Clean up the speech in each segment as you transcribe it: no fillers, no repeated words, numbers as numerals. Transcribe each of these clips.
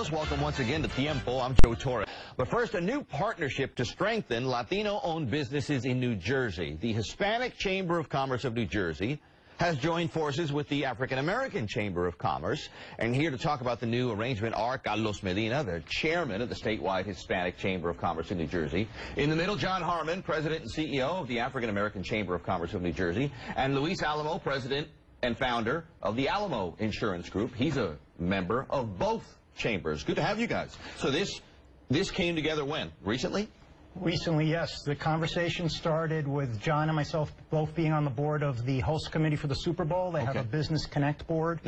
Buenos. Welcome once again to Tiempo. I'm Joe Torres. But first, a new partnership to strengthen Latino-owned businesses in New Jersey. The Hispanic Chamber of Commerce of New Jersey has joined forces with the African-American Chamber of Commerce. And here to talk about the new arrangement are Carlos Medina, the chairman of the statewide Hispanic Chamber of Commerce in New Jersey. In the middle, John Harmon, president and CEO of the African-American Chamber of Commerce of New Jersey. And Luis Alamo, president and founder of the Alamo Insurance Group. He's a member of both chambers. Good to have you guys. So this came together when? Recently? Recently, yes. The conversation started with John and myself both being on the board of the host committee for the Super Bowl. They have a Business Connect board,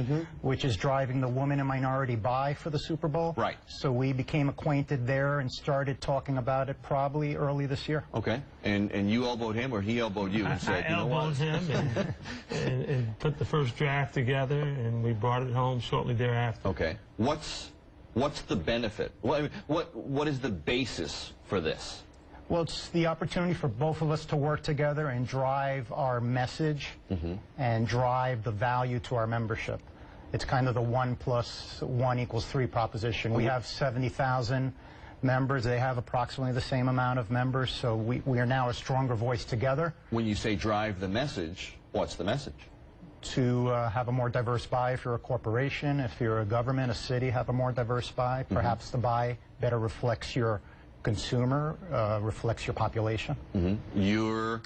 which is driving the woman and minority buy for the Super Bowl. Right. So we became acquainted there and started talking about it probably early this year. Okay. And you elbowed him or he elbowed you and said, I elbowed him and put the first draft together, and we brought it home shortly thereafter. Okay. What's the benefit? What is the basis for this? Well, it's the opportunity for both of us to work together and drive our message and drive the value to our membership. It's kind of the 1 + 1 = 3 proposition. We have 70,000 members. They have approximately the same amount of members, so we are now a stronger voice together. When you say drive the message, what's the message? To have a more diverse buy if you're a corporation, if you're a government, a city, have a more diverse buy. Perhaps the buy better reflects your consumer, reflects your population. Go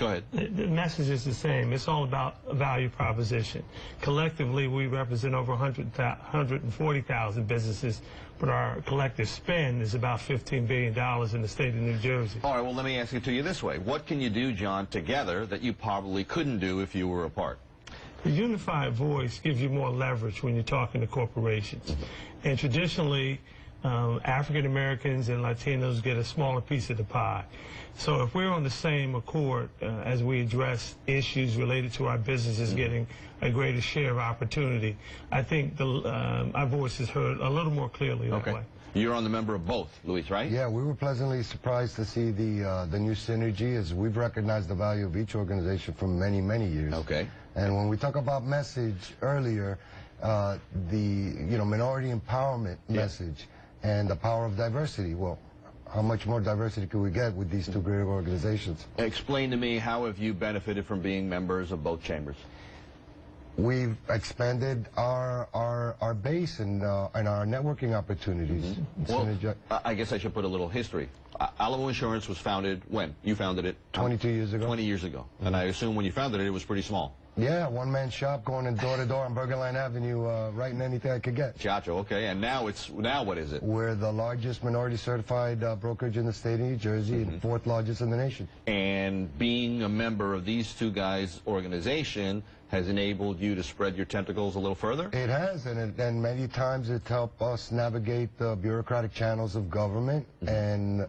ahead. The message is the same. It's all about a value proposition. Collectively, we represent over 140,000 businesses, but our collective spend is about $15 billion in the state of New Jersey. All right, well, let me ask it to you this way. What can you do, John, together that you probably couldn't do if you were apart? The unified voice gives you more leverage when you're talking to corporations. And traditionally, African Americans and Latinos get a smaller piece of the pie. So if we're on the same accord as we address issues related to our businesses getting a greater share of opportunity, I think our voice is heard a little more clearly that way. You're on the member of both, Luis, right? Yeah, we were pleasantly surprised to see the new synergy, as we've recognized the value of each organization for many, many years. Okay. And when we talk about message earlier, the minority empowerment message and the power of diversity. Well, how much more diversity could we get with these two great organizations? Explain to me, how have you benefited from being members of both chambers? We've expanded our base and our networking opportunities. Well, I guess I should put a little history. Alamo Insurance was founded when? You founded it? 22 years ago. 20 years ago. And I assume when you founded it, it was pretty small. Yeah, one-man shop going in door to door on Burger Line Avenue, writing anything I could get. Chacho, okay. And now what is it? We're the largest minority certified brokerage in the state of New Jersey, and 4th largest in the nation. And being a member of these two guys' organization has enabled you to spread your tentacles a little further? It has, and many times it's helped us navigate the bureaucratic channels of government and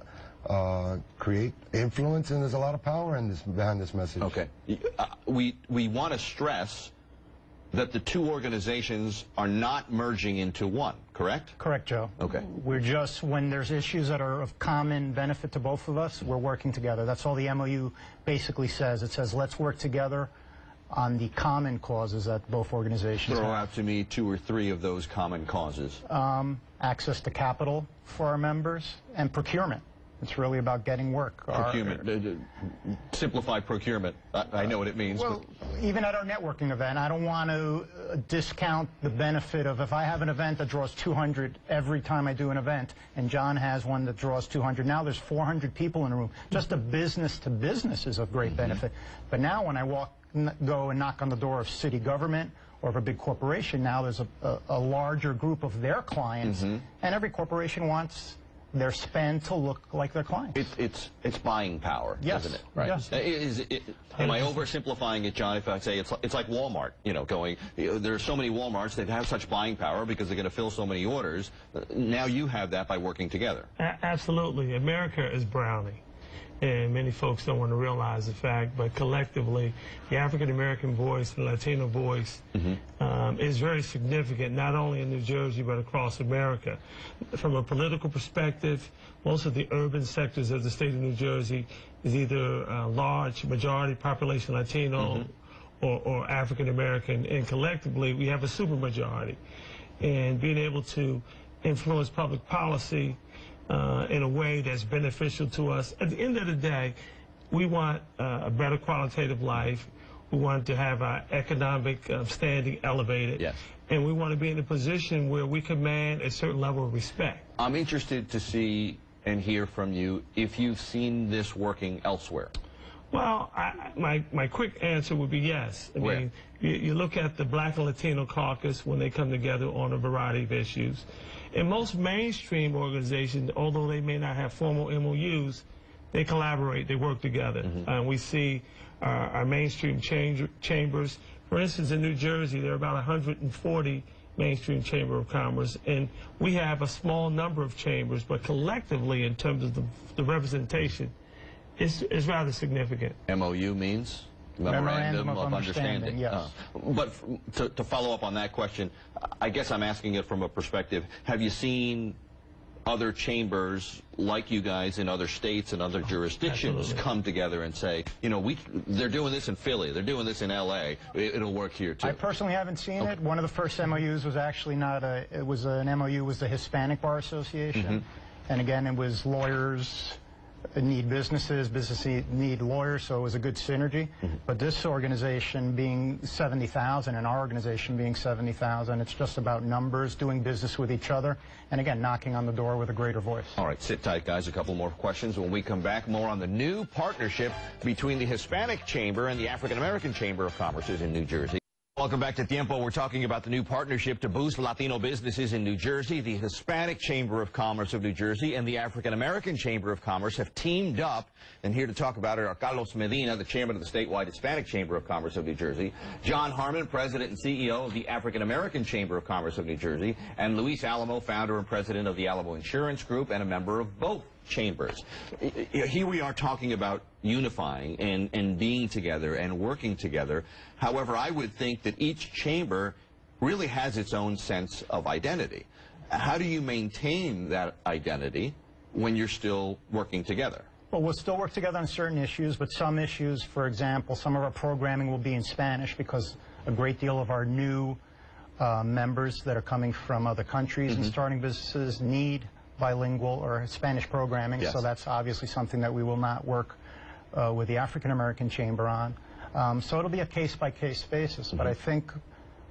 create influence, and there's a lot of power behind this message. Okay. We want to stress that the two organizations are not merging into one, correct? Correct, Joe. Okay. We're just, when there's issues that are of common benefit to both of us, we're working together. That's all the MOU basically says. It says, let's work together on the common causes that both organizations have. Throw out to me 2 or 3 of those common causes. Access to capital for our members and procurement. It's really about getting work. Procurement. Simplify procurement. I know what it means. Well, even at our networking event, I don't want to discount the benefit of, if I have an event that draws 200 every time I do an event, and John has one that draws 200, now there's 400 people in a room. Just a business to business is of great benefit. But now when I go and knock on the door of city government or of a big corporation, now there's a larger group of their clients, and every corporation wants their spend to look like their clients. It's buying power, isn't it? Right. Yes. Am I oversimplifying it, John, if I say it's like Walmart, there are so many Walmarts that have such buying power because they're going to fill so many orders. Now you have that by working together. Absolutely. America is browning. And many folks don't want to realize the fact, but collectively, the African-American voice, the Latino voice, is very significant, not only in New Jersey, but across America. From a political perspective, most of the urban sectors of the state of New Jersey is either a large majority population Latino or African-American, and collectively, we have a supermajority. And being able to influence public policy in a way that's beneficial to us. At the end of the day, we want a better qualitative life. We want to have our economic standing elevated. Yes. And we want to be in a position where we command a certain level of respect. I'm interested to see and hear from you if you've seen this working elsewhere. Well, my quick answer would be yes. I mean, you look at the Black and Latino caucus when they come together on a variety of issues. In most mainstream organizations, although they may not have formal MOUs, they collaborate, they work together. We see our mainstream chambers. For instance, in New Jersey, there are about 140 mainstream chamber of commerce, and we have a small number of chambers, but collectively, in terms of the representation, it's rather significant. MOU means? Memorandum of Understanding. Yes. But to follow up on that question, I guess I'm asking it from a perspective, have you seen other chambers like you guys in other states and other jurisdictions come together and say, you know, they're doing this in Philly, they're doing this in LA, it'll work here too? I personally haven't seen it. One of the first MOUs was actually it was an MOU was the Hispanic Bar Association. And again, it was lawyers need businesses need lawyers, so it was a good synergy. But this organization being 70,000 and our organization being 70,000, it's just about numbers, doing business with each other, and again, knocking on the door with a greater voice. All right, sit tight, guys. A couple more questions. When we come back, more on the new partnership between the Hispanic Chamber and the African American Chamber of Commerce in New Jersey. Welcome back to Tiempo. We're talking about the new partnership to boost Latino businesses in New Jersey. The Hispanic Chamber of Commerce of New Jersey and the African American Chamber of Commerce have teamed up. And here to talk about it are Carlos Medina, the chairman of the statewide Hispanic Chamber of Commerce of New Jersey, John Harmon, president and CEO of the African American Chamber of Commerce of New Jersey, and Luis Alamo, founder and president of the Alamo Insurance Group and a member of both chambers. Here we are talking about unifying and being together and working together. However, I would think that each chamber really has its own sense of identity. How do you maintain that identity when you're still working together? Well, we'll still work together on certain issues, but some issues, for example, some of our programming will be in Spanish because a great deal of our new members that are coming from other countries and starting businesses need bilingual or Spanish programming, so that's obviously something that we will not work with the African American Chamber on. So it'll be a case-by-case basis, but I think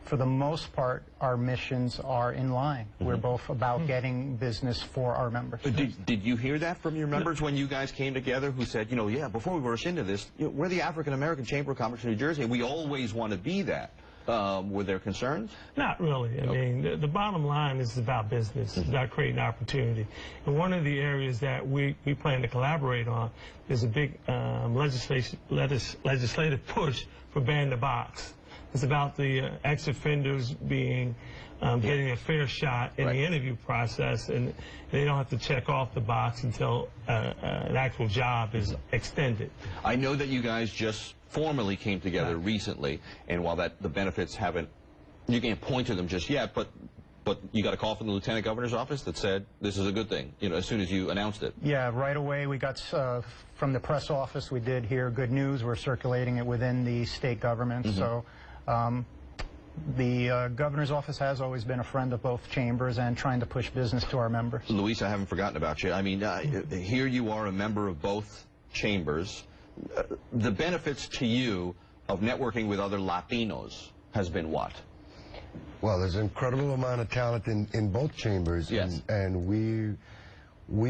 for the most part our missions are in line. We're both about getting business for our members. Did you hear that from your members when you guys came together who said, you know, yeah, before we rush into this, you know, we're the African American Chamber of Commerce in New Jersey and we always want to be that? Were there concerns? Not really. I mean, the bottom line is about business. It's about creating opportunity. And one of the areas that we plan to collaborate on is a big legislative push for ban the box. It's about the ex-offenders being getting a fair shot in the interview process, and they don't have to check off the box until an actual job is extended. I know that you guys just formally came together recently, and while the benefits you can't point to them just yet, but you got a call from the Lieutenant Governor's office that said this is a good thing, you know, as soon as you announced it. Yeah, right away we got from the press office, we did hear good news. We're circulating it within the state government. So the governor's office has always been a friend of both chambers and trying to push business to our members. Luis, I haven't forgotten about you. I mean, here you are a member of both chambers. The benefits to you of networking with other Latinos has been what? Well, there's an incredible amount of talent in both chambers, and we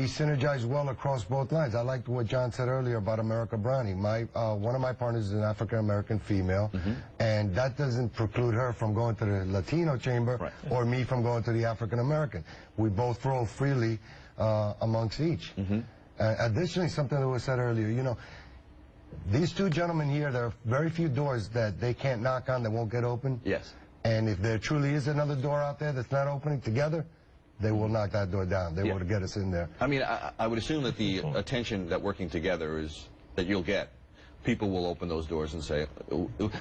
synergize well across both lines. I liked what John said earlier about America Brownie. One of my partners is an African-American female, and that doesn't preclude her from going to the Latino chamber or me from going to the African-American. We both roll freely amongst each. Additionally, something that was said earlier, you know, these two gentlemen here, there are very few doors that they can't knock on that won't get open. Yes. And if there truly is another door out there that's not opening together, they will knock that door down. They will get us in there. I mean, I would assume that the attention that working together is that you'll get. People will open those doors and say,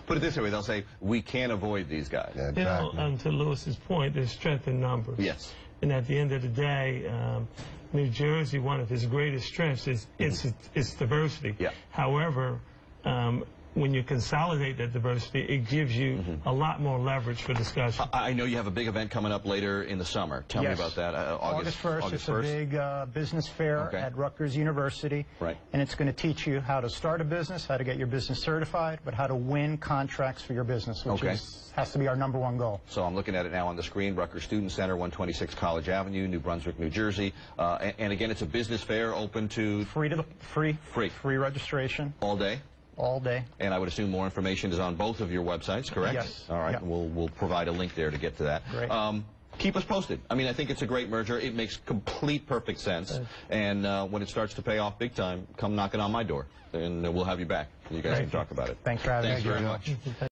put it this way, they'll say, we can't avoid these guys. Yeah, exactly. You know, to Lewis's point, there's strength in numbers. Yes. And at the end of the day, New Jersey, one of its greatest strengths is its diversity. Yeah. However, when you consolidate that diversity, it gives you a lot more leverage for discussion. I know you have a big event coming up later in the summer. Tell me Yes. about that. August 1st, it's a big business fair Okay. at Rutgers University. Right. And it's going to teach you how to start a business, how to get your business certified, but how to win contracts for your business, which has to be our #1 goal. So I'm looking at it now on the screen, Rutgers Student Center, 126 College Avenue, New Brunswick, New Jersey. And again, it's a business fair open to... Free registration. All day? All day. And I would assume more information is on both of your websites, correct? Yes. All right, Yep. we'll provide a link there to get to that. Great. Keep us posted. I mean, I think it's a great merger. It makes perfect sense. And when it starts to pay off big time, come knocking on my door, and we'll have you back. You guys can talk about it. Thanks for having me. Thanks very much.